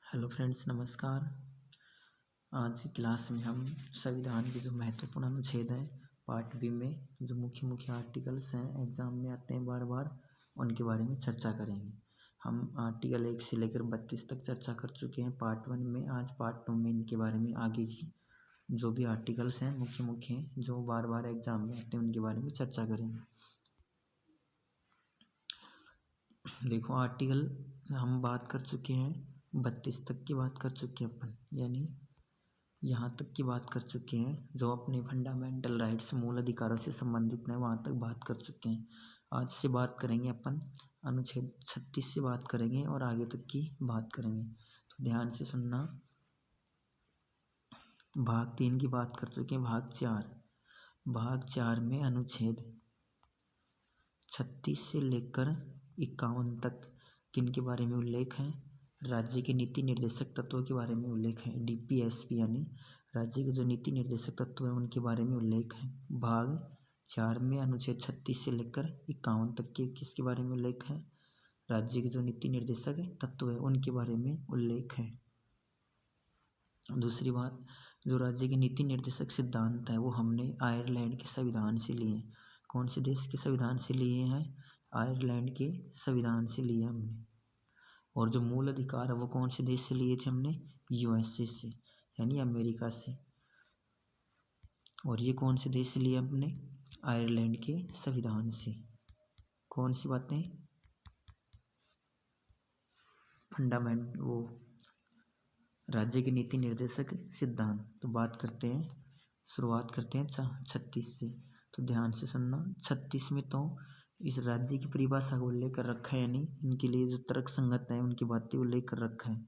Hello friends, नमस्कार। आज की क्लास में हम संविधान के जो महत्वपूर्ण अनुच्छेद हैं पार्ट बी में जो मुख्य मुख्य आर्टिकल्स हैं एग्जाम में आते हैं बार बार, उनके बारे में चर्चा करेंगे। हम आर्टिकल 1 से लेकर 32 तक चर्चा कर चुके हैं पार्ट 1 में। आज पार्ट 2 में इनके बारे में आगे की जो भी आर्टिकल्स हैं मुख्य मुख्य हैं जो बार बार एग्जाम में आते हैं उनके बारे में चर्चा करेंगे। देखो, आर्टिकल हम बात कर चुके हैं 32 तक की बात कर चुके हैं अपन, यानी यहाँ तक की बात कर चुके हैं जो अपने फंडामेंटल राइट्स मूल अधिकारों से संबंधित हैं, वहाँ तक बात कर चुके हैं। आज से बात करेंगे अपन अनुच्छेद 36 से बात करेंगे और आगे तक की बात करेंगे, तो ध्यान से सुनना। भाग 3 की बात कर चुके हैं। भाग 4 में अनुच्छेद 36 से लेकर 51 तक किन के बारे में उल्लेख है? राज्य के नीति निर्देशक तत्वों के बारे में उल्लेख है। डीपीएसपी यानी राज्य के जो नीति निर्देशक तत्व हैं उनके बारे में उल्लेख है। भाग 4 में अनुच्छेद 36 से लेकर 51 तक के किसके बारे में उल्लेख है? राज्य के जो नीति निर्देशक तत्व है उनके बारे में उल्लेख है। दूसरी बात, जो राज्य के नीति निर्देशक सिद्धांत है वो हमने आयरलैंड के संविधान से लिए। कौन से देश के संविधान से लिए हैं? आयरलैंड के संविधान से लिए हमने। और जो मूल अधिकार है वो कौन से देश से लिए थे हमने? यूएसए से, यानी अमेरिका से। और ये कौन से देश से लिए हमने? आयरलैंड के संविधान से। कौन सी बातें? फंडामेंट वो राज्य के नीति निर्देशक सिद्धांत। तो बात करते हैं, शुरुआत करते हैं 36 से। तो ध्यान से सुनना। 36 में तो इस राज्य की परिभाषा को उल्लेख कर रखा है, यानी इनके लिए जो तर्क संगत है उनकी बातें उल्लेख कर रखा है।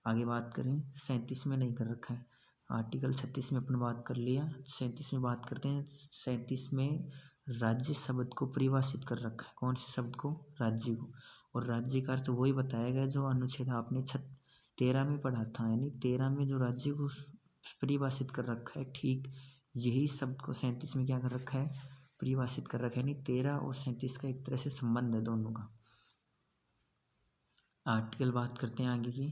आगे बात करें, 37 में नहीं कर रखा है। आर्टिकल 36 में अपन बात कर लिया, 37 में बात करते हैं। 37 में राज्य शब्द को परिभाषित कर रखा है। कौन से शब्द को? राज्य को। और राज्य का अर्थ वही बताया गया जो अनुच्छेद आपने 13 में पढ़ा था, यानी 13 में जो राज्य को परिभाषित कर रखा है, ठीक यही शब्द को 37 में क्या कर रखा है? परिभाषित कर रखा है। यानी 13 और 37 का एक तरह से संबंध है दोनों का। आर्टिकल बात करते हैं आगे की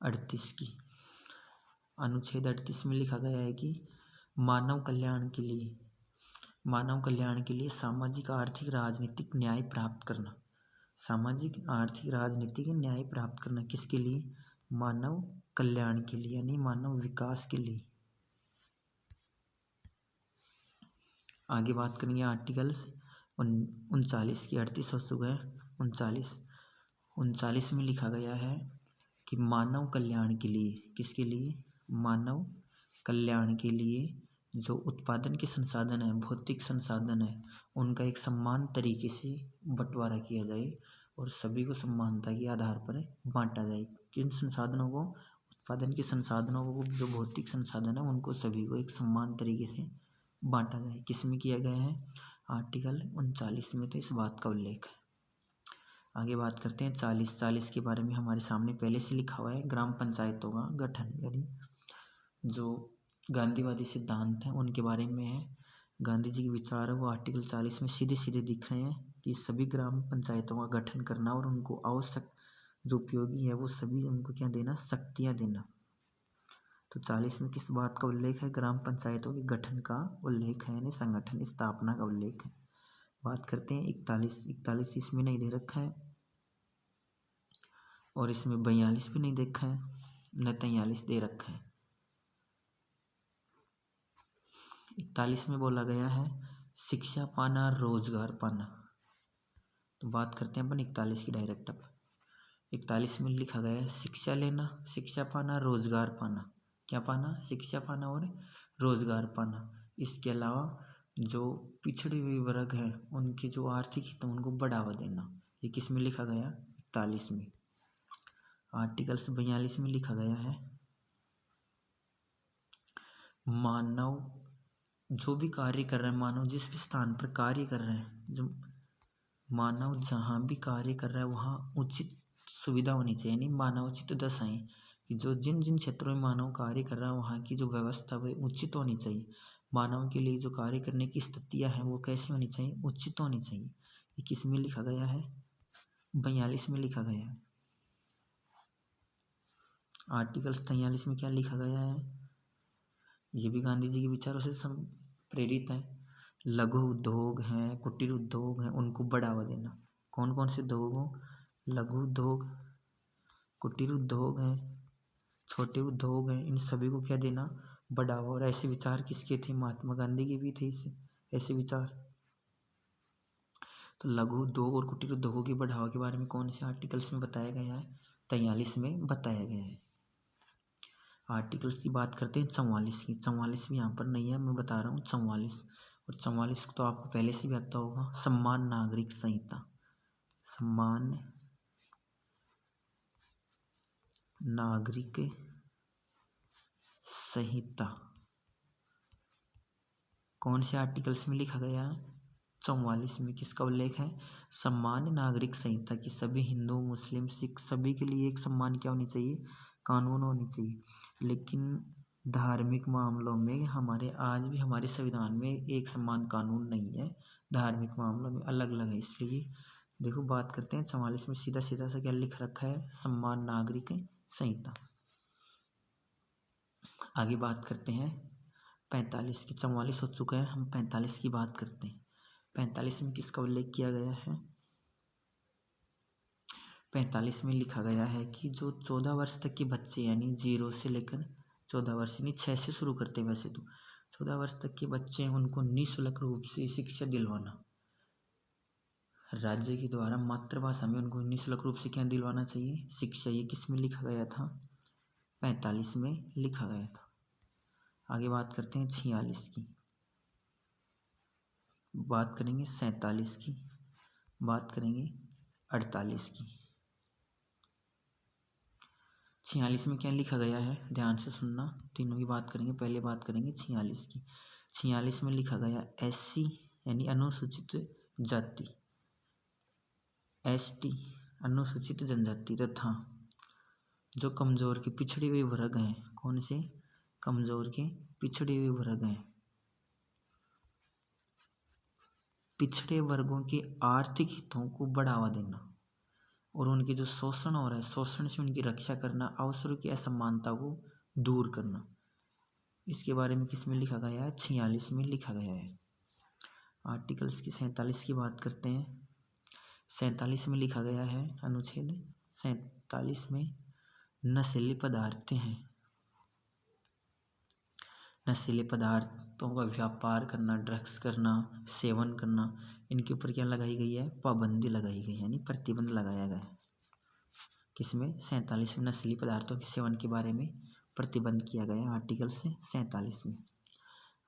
38 की। अनुच्छेद 38 में लिखा गया है कि मानव कल्याण के लिए सामाजिक आर्थिक राजनीतिक न्याय प्राप्त करना। सामाजिक आर्थिक राजनीतिक न्याय प्राप्त करना किसके लिए? मानव कल्याण के लिए, यानी मानव विकास के लिए। आगे बात करेंगे आर्टिकल्स 39 की। 38 हो चुका है, 39 में लिखा गया है कि मानव कल्याण के लिए, किसके लिए? मानव कल्याण के लिए जो उत्पादन के संसाधन है, भौतिक संसाधन है, उनका एक समान तरीके से बंटवारा किया जाए और सभी को समानता के आधार पर बांटा जाए। किन संसाधनों को? उत्पादन के संसाधनों को, जो भौतिक संसाधन है उनको सभी को एक समान तरीके से बांटा जाए। किस में किया गया है? आर्टिकल 39 में तो इस बात का उल्लेख है। आगे बात करते हैं 40 के बारे में हमारे सामने पहले से लिखा हुआ है। ग्राम पंचायतों का गठन, यानी जो गांधीवादी सिद्धांत हैं उनके बारे में है। गांधी जी के विचार है वो आर्टिकल 40 में सीधे सीधे दिख रहे हैं कि सभी ग्राम पंचायतों का गठन करना और उनको आवश्यक जो उपयोगी है वो सभी उनको क्या देना? शक्तियाँ देना। तो 40 में किस बात का उल्लेख है? ग्राम पंचायतों के गठन का उल्लेख है, यानी संगठन स्थापना का उल्लेख है। बात करते हैं 41 इसमें नहीं दे रखा है और इसमें 42 भी नहीं देखा है, न 43 दे रखा है। 41 में बोला गया है शिक्षा पाना, रोजगार पाना। तो बात करते हैं अपन 41 की डायरेक्ट। अब 41 में लिखा गया है शिक्षा लेना, शिक्षा पाना, रोजगार पाना। क्या पाना? शिक्षा पाना और रोजगार पाना। इसके अलावा जो पिछड़े हुए वर्ग है उनके जो आर्थिक हित है उनको बढ़ावा देना। ये किस में लिखा गया? 41 में। आर्टिकल 42 में लिखा गया है मानव जो भी कार्य कर रहे हैं, मानव जिस भी स्थान पर कार्य कर रहे हैं, जो मानव जहाँ भी कार्य कर रहा है वहाँ उचित सुविधा होनी चाहिए, यानी मानवोचित दशाएं, कि जो जिन जिन क्षेत्रों में मानव कार्य कर रहा है वहाँ की जो व्यवस्था वह उचित होनी चाहिए। मानव के लिए जो कार्य करने की स्थितियाँ हैं वो कैसी होनी चाहिए? उचित होनी चाहिए। ये किस में लिखा गया है? 42 में लिखा गया है। आर्टिकल 43 में क्या लिखा गया है, ये भी गांधी जी के विचारों से प्रेरित है। लघु उद्योग हैं, कुटीर उद्योग हैं, उनको बढ़ावा देना। कौन कौन से उद्योग हो, लघु उद्योग, कुटीर उद्योग हैं, छोटे उद्योग हैं, इन सभी को क्या देना, बढ़ावा। और ऐसे विचार किसके थे, महात्मा गांधी के भी थे ऐसे विचार। तो लघु उद्योग और कुटीर उद्योगों के बढ़ावा के बारे में कौन से आर्टिकल्स में बताया गया है, 43 में बताया गया है। आर्टिकल्स की बात करते हैं 44 की। 44 भी यहाँ पर नहीं है, मैं बता रहा हूँ 44। और 44 तो आपको पहले से भी आता होगा, सम्मान नागरिक संहिता। सम्मान नागरिक संहिता कौन से आर्टिकल्स में लिखा गया है, 44 में। किसका उल्लेख है, सम्मान नागरिक संहिता की सभी हिंदू मुस्लिम सिख सभी के लिए एक सम्मान क्या होनी चाहिए, कानून होनी चाहिए। लेकिन धार्मिक मामलों में हमारे आज भी हमारे संविधान में एक समान कानून नहीं है, धार्मिक मामलों में अलग अलग है। इसलिए देखो बात करते हैं 44 में सीधा सीधा सा क्या लिख रखा है, सम्मान नागरिक संहिता। आगे बात करते हैं 45 की। 44 हो चुका है, हम 45 की बात करते हैं। 45 में किसका उल्लेख किया गया है, 45 में लिखा गया है कि जो 14 वर्ष तक के बच्चे यानी 0 से लेकर 14 वर्ष यानी 6 से शुरू करते हैं वैसे तो, 14 वर्ष तक के बच्चे हैं उनको निःशुल्क रूप से शिक्षा दिलवाना। राज्य के द्वारा मातृभाषा में उनको निःशुल्क रूप से क्या दिलवाना चाहिए, शिक्षा। ये किस में लिखा गया था, 45 में लिखा गया था। आगे बात करते हैं 46 की, बात करेंगे 47 की, बात करेंगे 48 की। 46 में क्या लिखा गया है, ध्यान से सुनना, तीनों की बात करेंगे। पहले बात करेंगे 46 की। 46 में लिखा गया SC यानी अनुसूचित जाति, ST अनुसूचित जनजाति तथा जो कमजोर के पिछड़े हुए वर्ग हैं, कौन से, कमजोर के पिछड़े हुए वर्ग हैं, पिछड़े वर्गों के आर्थिक हितों को बढ़ावा देना और उनके जो शोषण हो रहा है, शोषण से उनकी रक्षा करना, अवसरों की असमानता को दूर करना। इसके बारे में किस में लिखा गया है, 46 में लिखा गया है। आर्टिकल्स की 47 की बात करते हैं। 47 में लिखा गया है, अनुच्छेद 47 में नशीले पदार्थ हैं, नशीले पदार्थों का व्यापार करना, ड्रग्स करना, सेवन करना, इनके ऊपर क्या लगाई गई है, पाबंदी लगाई गई है यानी प्रतिबंध लगाया गया है। किसमें, 47 में नशीली पदार्थों के सेवन के बारे में प्रतिबंध किया गया आर्टिकल से 47 में।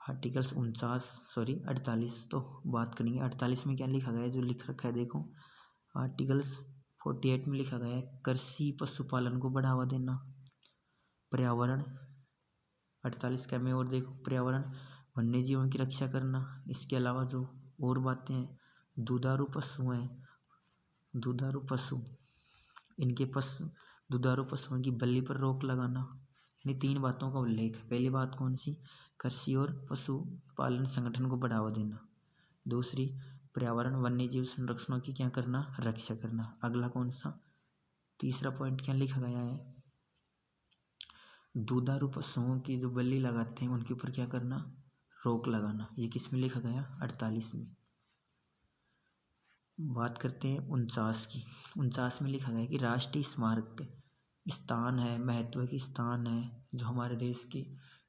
आर्टिकल्स 48 तो बात करेंगे। 48 में क्या लिखा गया है, जो लिख रखा है देखो, आर्टिकल्स 48 में लिखा गया है कृषि पशुपालन को बढ़ावा देना, पर्यावरण 48 का में और देखो, पर्यावरण वन्य जीवन की रक्षा करना। इसके अलावा जो और बातें हैं, दुधारू पशु हैं, दुधारू पशु इनके दुधारू पशुओं की बलि पर रोक लगाना। यानी 3 बातों का उल्लेख है। पहली बात कौन सी, कृषि और पशुपालन संगठन को बढ़ावा देना। दूसरी, पर्यावरण वन्य जीव संरक्षणों की क्या करना, रक्षा करना। अगला कौन सा, तीसरा पॉइंट क्या लिखा गया है, दुधारू पशुओं की जो बलि लगाते हैं उनके ऊपर क्या करना, रोक लगाना। ये किस में लिखा गया, 48 में। बात करते हैं 49 की। 49 में लिखा गया कि राष्ट्रीय स्मारक स्थान है, महत्व के स्थान है, जो हमारे देश की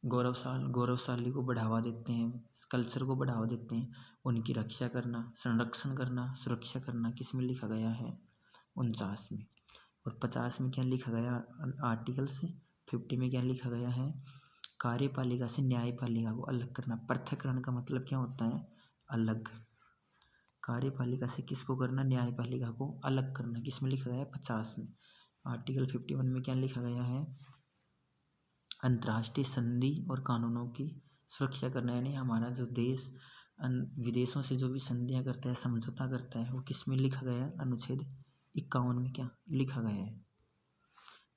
गौरवशाली को बढ़ावा देते हैं, कल्चर को बढ़ावा देते हैं, उनकी रक्षा करना, संरक्षण करना, सुरक्षा करना। किस में लिखा गया है, 49 में। और 50 में क्या लिखा गया, आर्टिकल से 50 में क्या लिखा गया है, कार्यपालिका से न्यायपालिका को अलग करना। पृथक्करण का मतलब क्या होता है, अलग। कार्यपालिका से किसको करना, न्यायपालिका को अलग करना। किस में लिखा गया है, 50 में। आर्टिकल 51 में क्या लिखा गया है, अंतर्राष्ट्रीय संधि और कानूनों की सुरक्षा करना। यानी हमारा जो देश विदेशों से जो भी संधियाँ करता है, समझौता करता है, वो किस में लिखा गया है, अनुच्छेद 51 में क्या लिखा गया है।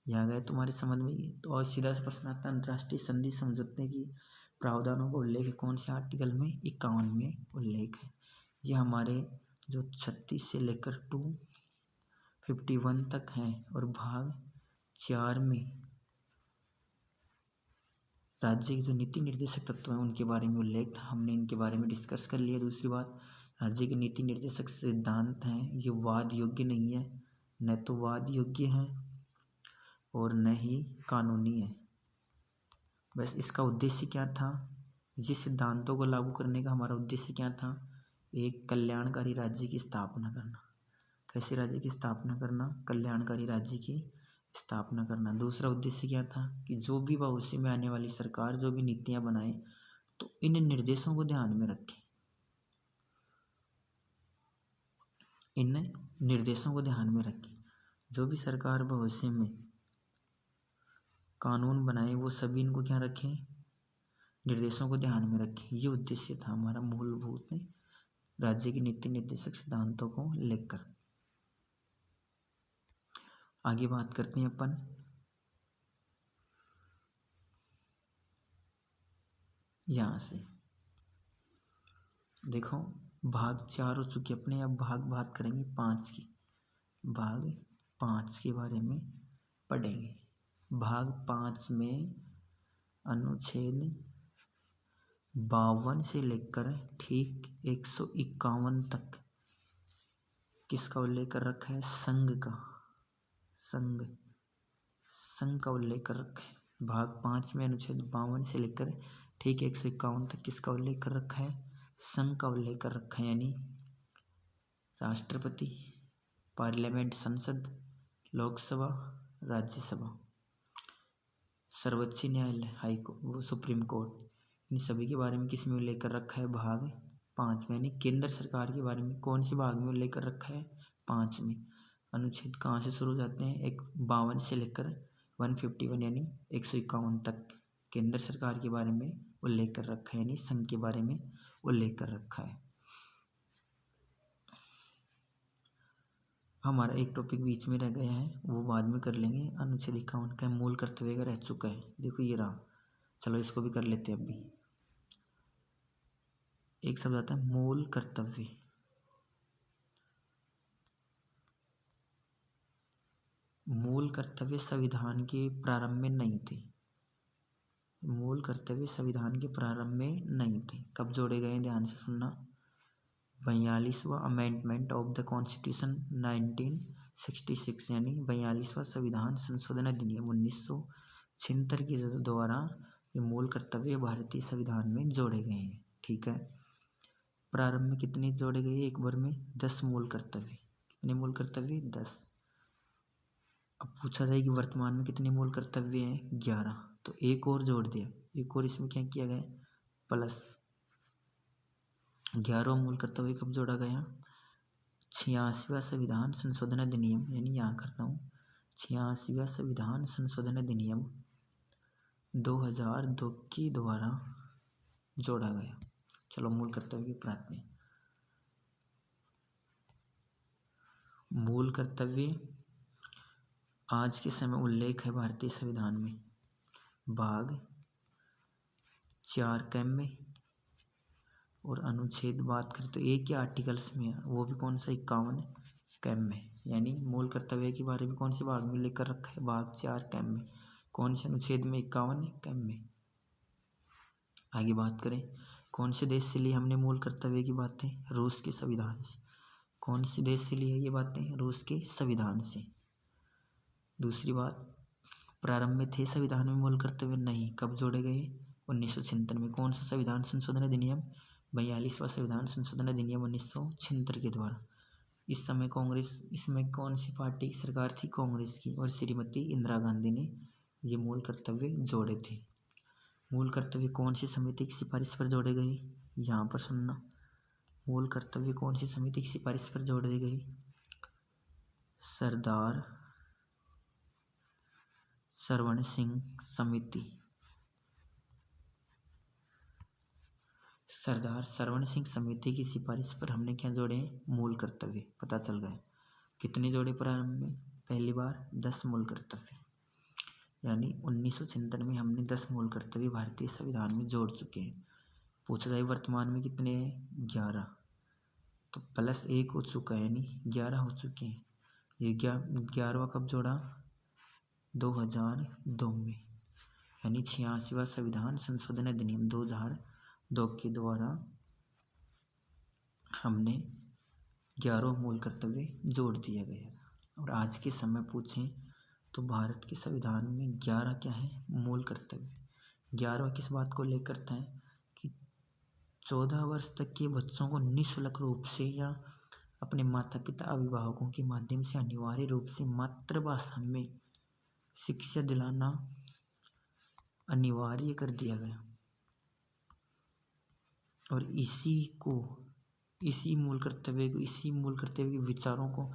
यहाँ गए तुम्हारे समझ में। तो और सीधा सा प्रश्न आता है, अंतर्राष्ट्रीय संधि समझौते की प्रावधानों का उल्लेख है कौन से आर्टिकल में, 51 में उल्लेख है। ये हमारे जो 36 से लेकर 251 तक हैं और भाग 4 में राज्य के जो नीति निर्देशक तत्व हैं उनके बारे में उल्लेख था, हमने इनके बारे में डिस्कस कर लिया। दूसरी बात, राज्य के नीति निर्देशक सिद्धांत हैं ये वाद योग्य नहीं है, न तो वाद योग्य है और न ही कानूनी है। बस इसका उद्देश्य क्या था, ये सिद्धांतों को लागू करने का हमारा उद्देश्य क्या था, एक कल्याणकारी राज्य की स्थापना करना। कैसे राज्य की स्थापना करना, कल्याणकारी राज्य की स्थापना करना। दूसरा उद्देश्य क्या था कि जो भी भविष्य में आने वाली सरकार जो भी नीतियां बनाए तो इन निर्देशों को ध्यान में रखें, इन निर्देशों को ध्यान में रखें। जो भी सरकार भविष्य में कानून बनाए वो सभी इनको क्या रखें, निर्देशों को ध्यान में रखें। ये उद्देश्य था हमारा मूलभूत राज्य के नीति निर्देशक सिद्धांतों को लेकर। आगे बात करते हैं अपन यहाँ से। देखो भाग 4 हो चुके अपने, अब भाग बात करेंगे 5 की। भाग 5 के बारे में पढ़ेंगे। भाग 5 में अनुच्छेद 52 से लेकर ठीक 151 तक किसका उल्लेख कर रखा है, संघ का, संघ का उल्लेख कर रखा है। भाग 5 में अनुच्छेद 52 से लेकर ठीक 151 तक किसका उल्लेख कर रखा है, संघ का उल्लेख कर रखा है। यानी राष्ट्रपति, पार्लियामेंट, संसद, लोकसभा, राज्यसभा, सर्वोच्च न्यायालय, हाई कोर्ट, सुप्रीम कोर्ट, इन सभी के बारे में किस में उल्लेख कर रखा है, भाग 5 में। यानी केंद्र सरकार के बारे में कौन से भाग में उल्लेख कर रखा है, 5 में। अनुच्छेद कहाँ से शुरू हो जाते हैं, 52 से लेकर 151 यानी 151 तक केंद्र सरकार के बारे में उल्लेख कर रखा है, यानी संघ के बारे में उल्लेख कर रखा है। हमारा एक टॉपिक बीच में रह गया है, वो बाद में कर लेंगे। अनुच्छेद 51 का मूल कर्तव्य का रह चुका है, देखो ये रहा, चलो इसको भी कर लेते हैं अभी। एक शब्द आता है मूल कर्तव्य। मूल कर्तव्य संविधान के प्रारंभ में नहीं थे, मूल कर्तव्य संविधान के प्रारंभ में नहीं थे। कब जोड़े गए, ध्यान से सुनना। 42वां अमेंडमेंट ऑफ द कॉन्स्टिट्यूशन 1966 यानी 42वां संविधान संशोधन अधिनियम 1976 के द्वारा ये मूल कर्तव्य भारतीय संविधान में जोड़े गए हैं। ठीक है, प्रारंभ में कितने जोड़े गए, एक बार में 10 मूल कर्तव्य। कितने मूल कर्तव्य, 10। अब पूछा जाए कि वर्तमान में कितने मूल कर्तव्य हैं, 11। तो एक और जोड़ दिया, एक और इसमें क्या किया गया, प्लस 11 मूल कर्तव्य कब जोड़ा गया, 86वां संविधान संशोधन अधिनियम, यानी यहाँ करता हूँ 86वां संविधान संशोधन अधिनियम 2002 के द्वारा जोड़ा गया। चलो मूल कर्तव्य की प्राप्ति। मूल कर्तव्य आज के समय उल्लेख है भारतीय संविधान में भाग 4 कैम में, और अनुच्छेद बात करें तो एक ही आर्टिकल्स में है, वो भी कौन सा, 51 कैम में। यानी मूल कर्तव्य के बारे में कौन से भाग में लेकर रखा है, भाग 4 कैम में। कौन से अनुच्छेद में, 51 कैम में। आगे बात करें कौन से देश से लिए हमने मूल कर्तव्य की बातें, रूस के संविधान से। कौन से देश से लिए ये बातें, रूस के संविधान से। दूसरी बात, प्रारंभ में थे संविधान में मूल कर्तव्य, नहीं। कब जोड़े गए, 1976 में। कौन सा संविधान संशोधन अधिनियम, 42वां संविधान संशोधन अधिनियम 1976 के द्वारा। इस समय कांग्रेस, इसमें कौन सी पार्टी की सरकार थी, कांग्रेस की, और श्रीमती इंदिरा गांधी ने ये मूल कर्तव्य जोड़े थे। मूल कर्तव्य कौन सी समिति की सिफारिश पर जोड़े गए, यहाँ पर सुनना। मूल कर्तव्य कौन सी समिति की सिफारिश पर जोड़े गए, सरदार सरवण सिंह समिति। सरदार सरवण सिंह समिति की सिफारिश पर हमने क्या जोड़े, मूल कर्तव्य। पता चल गए कितने जोड़े प्रारंभ में, पहली बार 10 मूल कर्तव्य, यानी 1976 में हमने 10 मूल कर्तव्य भारतीय संविधान में जोड़ चुके हैं। पूछा जाए वर्तमान में कितने हैं, 11। तो प्लस 1 हो चुका है, यानी 11 हो चुके हैं। ये 11वां कब जोड़ा, 2002 में। यानी 86वां संविधान संशोधन अधिनियम 2002 के द्वारा हमने 11 मूल कर्तव्य जोड़ दिया गया। और आज के समय पूछें तो भारत के संविधान में 11 क्या है मूल कर्तव्य। 11 किस बात को लेकर करते हैं कि 14 वर्ष तक के बच्चों को निःशुल्क रूप से या अपने माता पिता अभिभावकों के माध्यम से अनिवार्य रूप से मातृभाषा में शिक्षा दिलाना अनिवार्य कर दिया गया। और इसी मूल कर्तव्य के विचारों को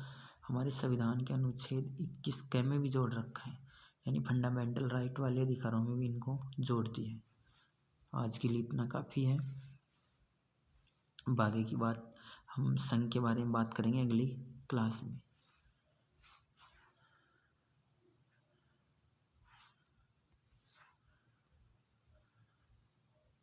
हमारे संविधान के अनुच्छेद 21 क में भी जोड़ रखा है, यानी फंडामेंटल राइट वाले अधिकारों में भी इनको जोड़ दिया है। आज के लिए इतना काफ़ी है। बाकी की बात हम संघ के बारे में बात करेंगे अगली क्लास में।